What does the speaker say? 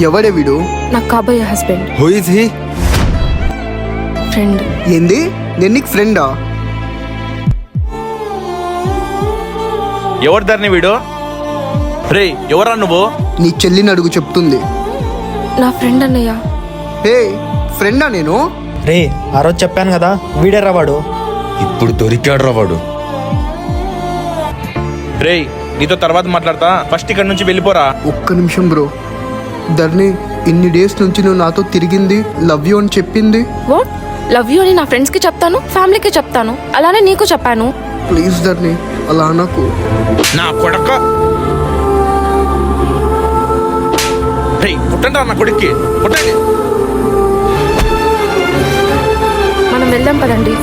ఎవడే వీడు? నాకు కాబోయే husband. Who is he? Friend. ఏంది? నేను నీకు ఫ్రెండా? ఎవరు ధరణి వీడు? రే ఎవరా నువ్వు? నీ చెల్లిని అడుగు చెప్తుంది. నా ఫ్రెండ్ అన్నయ్య. హే, ఫ్రెండా నేను? రే ఆ రోజు చెప్పాను కదా వీడేరా వాడు. ఇప్పుడు దొరికాడు వాడు. రే నీతో తర్వాత మాట్లాడతా, ఫస్ట్ ఇక్కడ నుంచి వెళ్ళిపోరా. ఒక్క నిమిషం బ్రో. ధర్ని, ఇన్ని డేస్ నుంచి నువ్వు నాతో తిరిగింది, లవ్ యూ అని చెప్పింది. వాట్? లవ్ యూ అని నా ఫ్రెండ్స్ కి చెప్తాను, ఫ్యామిలీకి చెప్తాను, అలానే నీకు చెప్పాను. ప్లీజ్ ధర్ని, అలా నాకు. నా కొడక. రే పుట్టండి నా కొడుక్కి, పుట్టండి. మనం వెళ్దాం పదండి.